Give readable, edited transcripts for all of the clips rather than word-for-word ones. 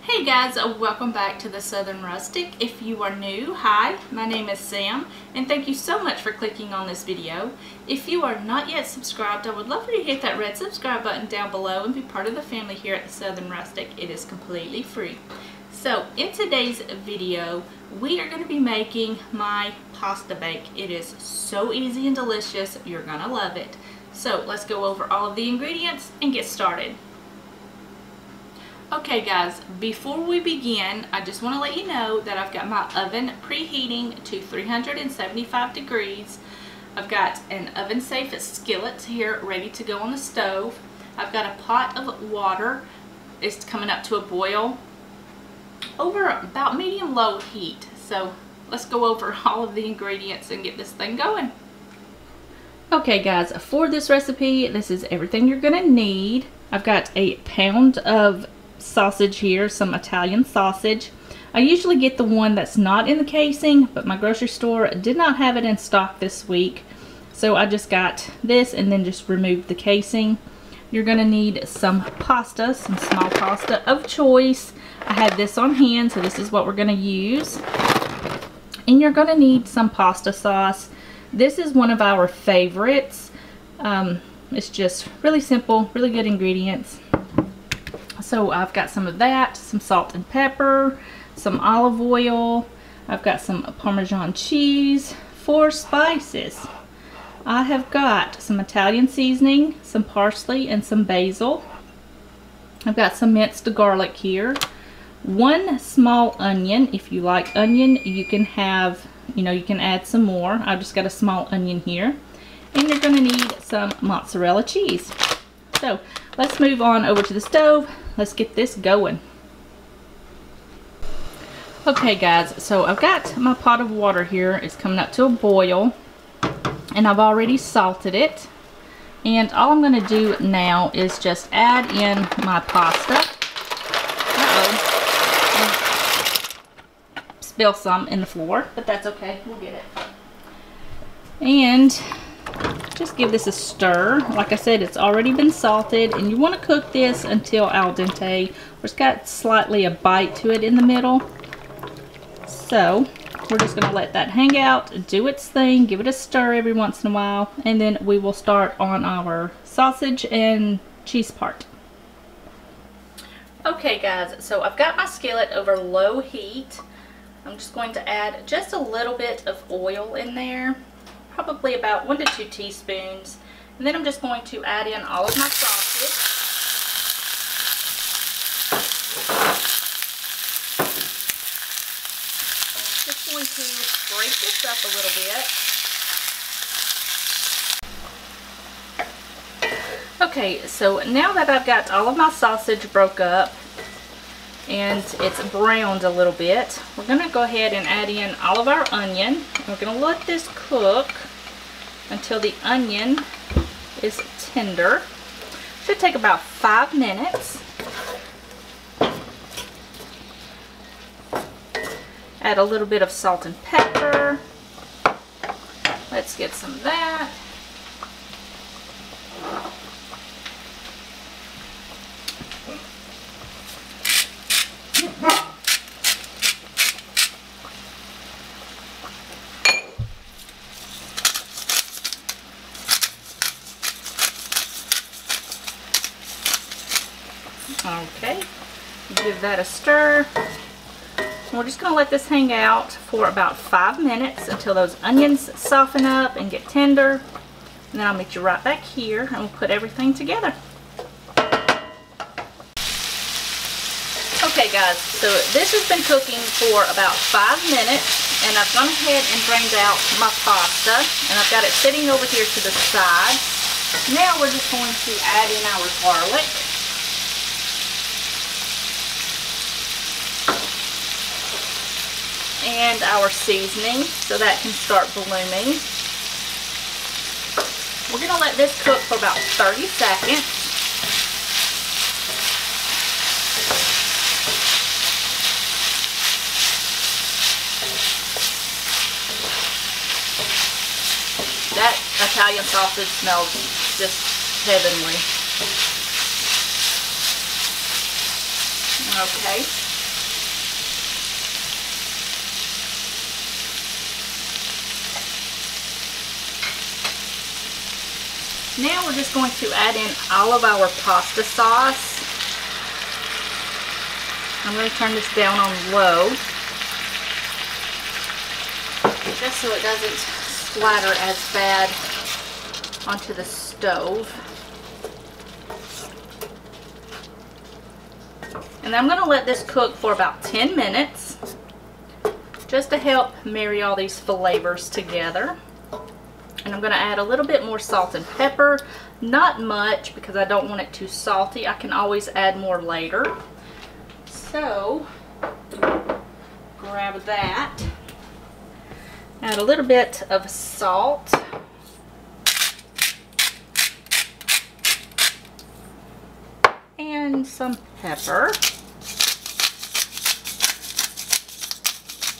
Hey guys, welcome back to the Southern Rustic. If you are new, hi, my name is Sam and thank you so much for clicking on this video. If you are not yet subscribed, I would love for you to hit that red subscribe button down below and be part of the family here at the Southern Rustic. It is completely free. So in today's video, we are going to be making my pasta bake. It is so easy and delicious, you're going to love it. So let's go over all of the ingredients and get started. Okay guys, before we begin, I just want to let you know that I've got my oven preheating to 375 degrees. I've got an oven safe skillet here ready to go on the stove. I've got a pot of water. It's coming up to a boil over about medium-low heat. So let's go over all of the ingredients and get this thing going. Okay guys, for this recipe, this is everything you're going to need. I've got a pound of sausage here, some Italian sausage. I usually get the one that's not in the casing, but my grocery store did not have it in stock this week, so I just got this and then just removed the casing. You're going to need some pasta, some small pasta of choice. I had this on hand, so this is what we're going to use. And you're going to need some pasta sauce. This is one of our favorites. It's just really simple, really good ingredients. So I've got some of that, some salt and pepper, some olive oil. I've got some Parmesan cheese, 4 spices. I have got some Italian seasoning, some parsley, and some basil. I've got some minced garlic here. 1 small onion. If you like onion, you can have, you can add some more. I've just got a small onion here. And you're going to need some mozzarella cheese. So let's move on over to the stove. Let's get this going. Okay guys, so I've got my pot of water here. It's coming up to a boil and I've already salted it. And all I'm going to do now is just add in my pasta. Spill some in the floor, but that's okay. We'll get it. And just give this a stir. Like I said, it's already been salted, and you want to cook this until al dente, where it's got slightly a bite to it in the middle. So we're just going to let that hang out, do its thing, give it a stir every once in a while, and then we will start on our sausage and cheese part. Okay guys, so I've got my skillet over low heat. I'm just going to add just a little bit of oil in there. Probably about 1 to 2 teaspoons. And then I'm just going to add in all of my sausage. Just going to break this up a little bit. Okay, so now that I've got all of my sausage broke up and it's browned a little bit, we're going to go ahead and add in all of our onion. We're going to let this cook until the onion is tender. Should take about 5 minutes. Add a little bit of salt and pepper. Let's get some of that. Okay, give that a stir. We're just going to let this hang out for about 5 minutes until those onions soften up and get tender. And then I'll meet you right back here and we'll put everything together. Okay guys, so this has been cooking for about 5 minutes and I've gone ahead and drained out my pasta and I've got it sitting over here to the side. Now we're just going to add in our garlic. And our seasoning so that can start blooming. We're going to let this cook for about 30 seconds. That Italian sausage smells just heavenly. Okay. Now we're just going to add in all of our pasta sauce. I'm going to turn this down on low, just so it doesn't splatter as bad onto the stove. And I'm going to let this cook for about 10 minutes, just to help marry all these flavors together. And I'm going to add a little bit more salt and pepper. Not much, because I don't want it too salty. I can always add more later. So, grab that. Add a little bit of salt. And some pepper.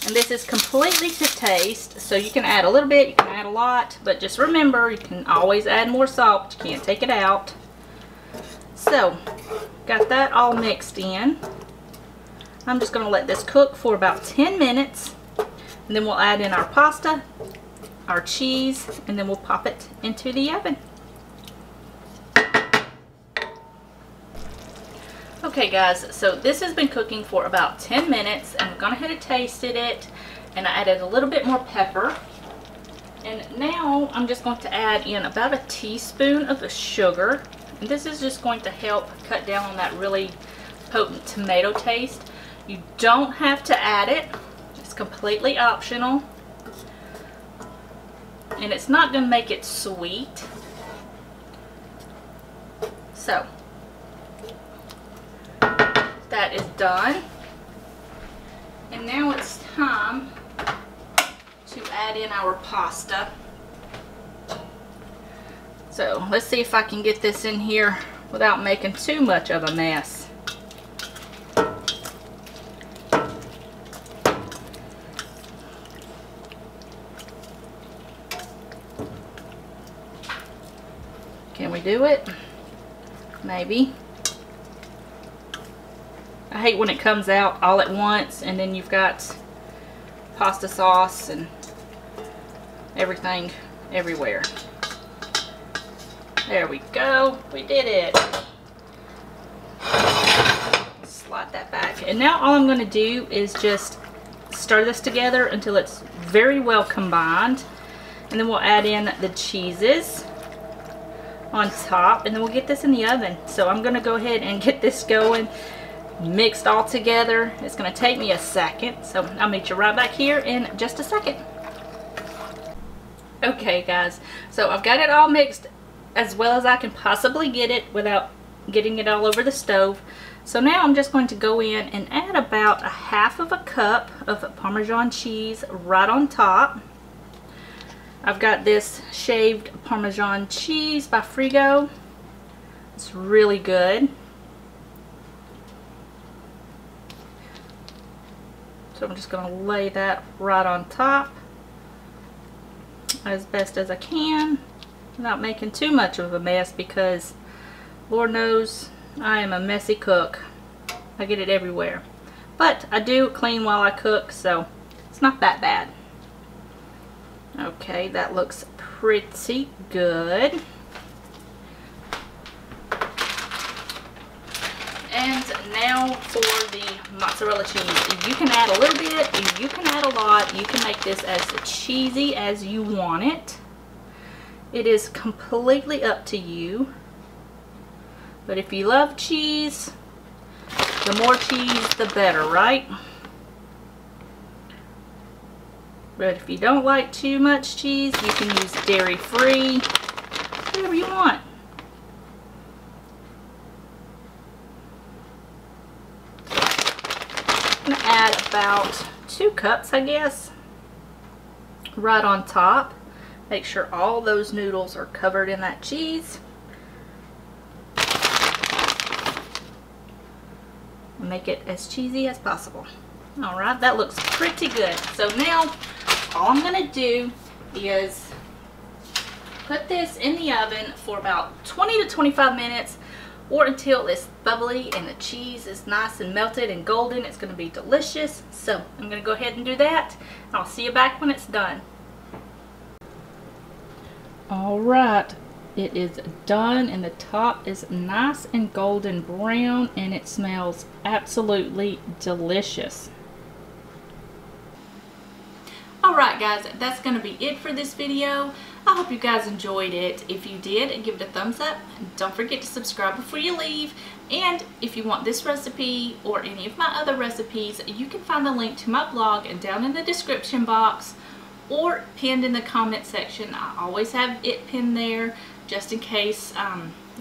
And this is completely to taste, so you can add a little bit, you can add a lot, but just remember, you can always add more salt, but you can't take it out. So, got that all mixed in. I'm just going to let this cook for about 10 minutes, and then we'll add in our pasta, our cheese, and then we'll pop it into the oven. Okay guys, so this has been cooking for about 10 minutes, and I've gone ahead and tasted it, and I added a little bit more pepper. And now I'm just going to add in about a teaspoon of the sugar, and this is just going to help cut down on that really potent tomato taste. You don't have to add it, it's completely optional, and it's not going to make it sweet. So that is done, and now it's time to add in our pasta. So let's see if I can get this in here without making too much of a mess. Can we do it? Maybe. I hate when it comes out all at once and then you've got pasta sauce and everything everywhere. There we go. We did it. Slide that back. And now all I'm going to do is just stir this together until it's very well combined. And then we'll add in the cheeses on top, and then we'll get this in the oven. So I'm going to go ahead and get this going, mixed all together. It's going to take me a second, so I'll meet you right back here in just a second. Okay guys, so I've got it all mixed as well as I can possibly get it without getting it all over the stove. So now I'm just going to go in and add about 1/2 cup of Parmesan cheese right on top. I've got this shaved Parmesan cheese by Frigo. It's really good. So I'm just going to lay that right on top as best as I can without making too much of a mess, because Lord knows I am a messy cook. I get it everywhere. But I do clean while I cook, so it's not that bad. Okay, that looks pretty good. And now for the mozzarella cheese. You can add a little bit, you can add a lot. You can make this as cheesy as you want it. It is completely up to you. But if you love cheese, the more cheese, the better, right? But if you don't like too much cheese, you can use dairy-free, whatever you want. I'm going to add about 2 cups, I guess, right on top. Make sure all those noodles are covered in that cheese. And make it as cheesy as possible. Alright, that looks pretty good. So now, all I'm going to do is put this in the oven for about 20 to 25 minutes, or until it's bubbly and the cheese is nice and melted and golden. It's going to be delicious. So I'm going to go ahead and do that. I'll see you back when it's done. Alright, It is done and the top is nice and golden brown and it smells absolutely delicious. Alright guys, that's going to be it for this video. I hope you guys enjoyed it. If you did, give it a thumbs up. Don't forget to subscribe before you leave. And if you want this recipe or any of my other recipes, you can find the link to my blog down in the description box or pinned in the comment section. I always have it pinned there just in case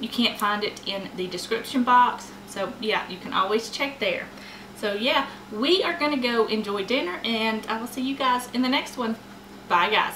you can't find it in the description box. So yeah, you can always check there. So yeah, we are going to go enjoy dinner and I will see you guys in the next one. Bye guys.